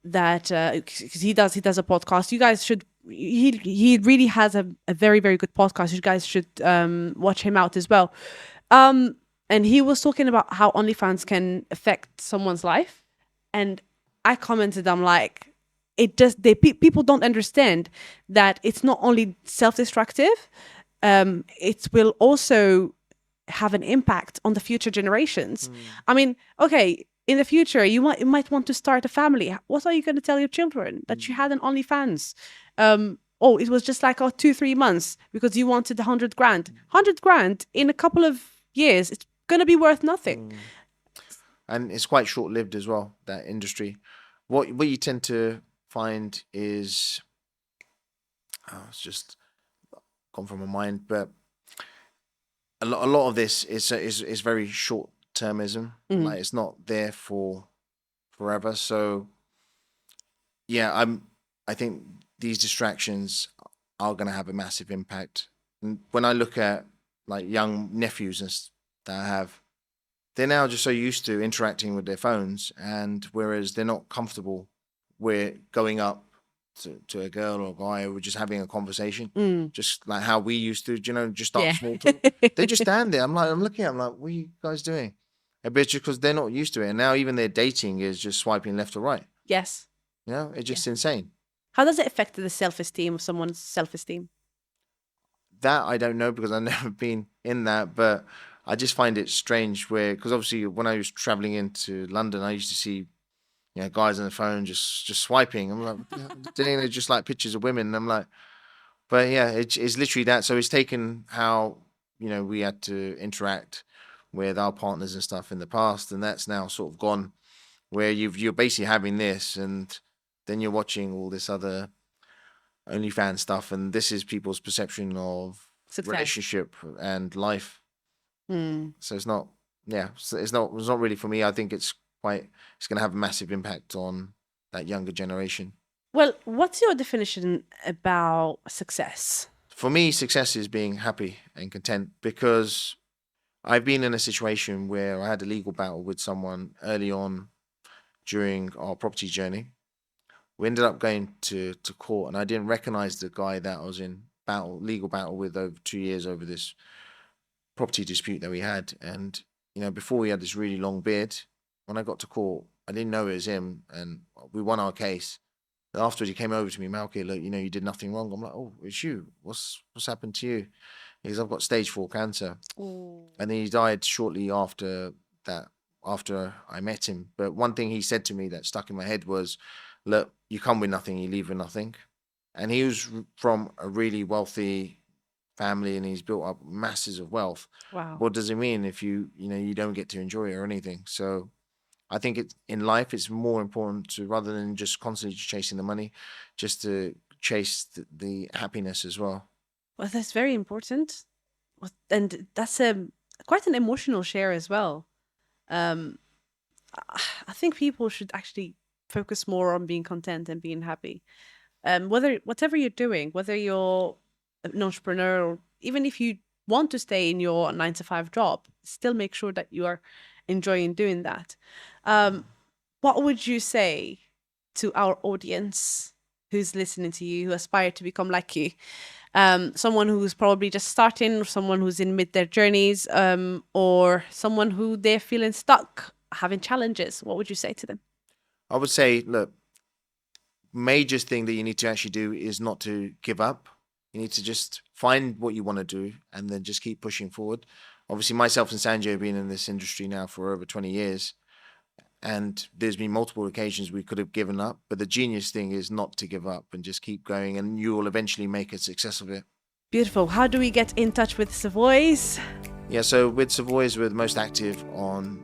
that because he does a podcast. You guys should. He really has a very, very good podcast. You guys should watch him out as well. And he was talking about how OnlyFans can affect someone's life. And I commented, I'm like, people don't understand that it's not only self-destructive, it will also have an impact on the future generations. I mean, okay, in the future, you might want to start a family. What are you going to tell your children? That you had an OnlyFans? Oh, it was just like 2-3 months because you wanted 100 grand. 100 grand in a couple of years, it's going to be worth nothing. And it's quite short-lived as well, that industry. What you tend to find is, it's just gone from my mind, but a lot of this is very short-termism. Like, it's not there for forever. So yeah, I think these distractions are going to have a massive impact. And when I look at like young nephews that I have, they're now just so used to interacting with their phones, and whereas they're not comfortable with going up to a girl or a guy or just having a conversation, just like how we used to, just start small talk. They just stand there. I'm looking at them like, what are you guys doing? But it's just because they're not used to it. And now even their dating is just swiping left or right. Yes. It's just insane. How does it affect the self-esteem of someone's self-esteem? That I don't know, because I've never been in that, but I just find it strange because obviously when I was traveling into London, I used to see, guys on the phone just swiping. I'm like, they're just like pictures of women. And I'm like, but yeah, it's literally that. So it's taken how, we had to interact with our partners and stuff in the past, and that's now sort of gone, where you're basically having this, and then you're watching all this other OnlyFans stuff, and this is people's perception of Success. Relationship and life. So it's not really for me. I think it's going to have a massive impact on that younger generation. Well, what's your definition about success? For me, success is being happy and content, because I've been in a situation where I had a legal battle with someone early on during our property journey. We ended up going to court, and I didn't recognize the guy that I was in legal battle with over 2 years over this property dispute that we had. And before, we had this really long beard. When I got to court, I didn't know it was him, and we won our case. And afterwards, he came over to me, Malkit, look, you did nothing wrong. I'm like, oh, it's you. What's happened to you? Because I've got stage 4 cancer. Ooh. And then he died shortly after that, after I met him. But one thing he said to me that stuck in my head was, look, you come with nothing, you leave with nothing. And he was from a really wealthy family, and he's built up masses of wealth. Wow. What does it mean if you don't get to enjoy it or anything? So I think in life, it's more important to, rather than just constantly chasing the money, just to chase the happiness as well. Well, that's very important. And that's quite an emotional share as well. I think people should actually focus more on being content and being happy. Whatever you're doing, whether you're an entrepreneur, or even if you want to stay in your 9-to-5 job, still make sure that you are enjoying doing that. What would you say to our audience who's listening to you, who aspire to become like you? Someone who's probably just starting, or someone who's in mid their journeys, or someone who they're feeling stuck, having challenges. What would you say to them? I would say, look, major thing that you need to actually do is not to give up. You need to just find what you want to do and then just keep pushing forward. Obviously, myself and Sanjay have been in this industry now for over 20 years. And there's been multiple occasions we could have given up. But the genius thing is not to give up and just keep going, and you will eventually make a success of it. Beautiful. How do we get in touch with Savoy's? Yeah, so with Savoy's, we're the most active on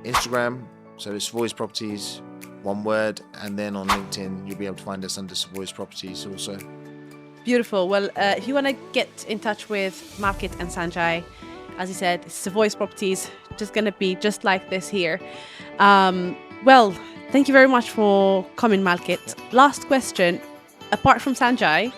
Instagram. So it's Savoy's Properties, one word. And then on LinkedIn, you'll be able to find us under Savoy's Properties also. Beautiful. Well, if you want to get in touch with Malkit and Sanjay, as you said, Savoy's Properties, just going to be just like this here. Well, thank you very much for coming, Malkit. Last question. Apart from Sanjay,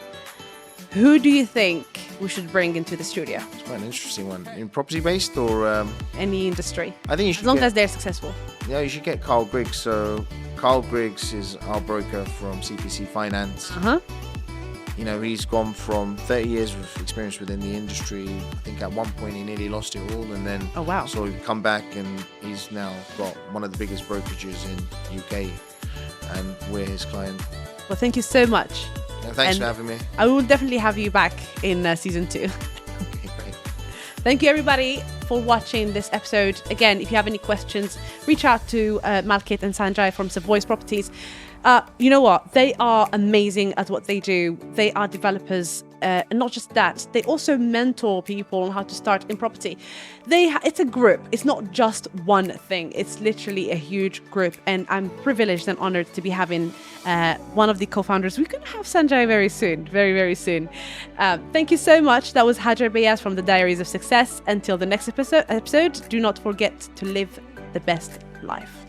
who do you think we should bring into the studio? It's quite an interesting one. In property-based or... Any industry. I think you should as long as they're successful. Yeah, you should get Carl Griggs. So Carl Griggs is our broker from CPC Finance. he's gone from 30 years of experience within the industry. I think at one point he nearly lost it all, and then Oh, wow. so he's come back, and he's now got one of the biggest brokerages in UK, and we're his client. Well, thank you so much. Thanks And for having me. I will definitely have you back in season 2. Okay, great. Thank you, everybody, for watching this episode. Again, if you have any questions, reach out to Malkit and Sanjay from Savoy's Properties. You know what? They are amazing at what they do. They are developers, and not just that, they also mentor people on how to start in property. It's a group. It's not just one thing. It's literally a huge group, and I'm privileged and honored to be having one of the co-founders. We're going to have Sanjay very soon, very, very soon. Thank you so much. That was Hajar Beyaz from the Diaries of Success. Until the next episode, do not forget to live the best life.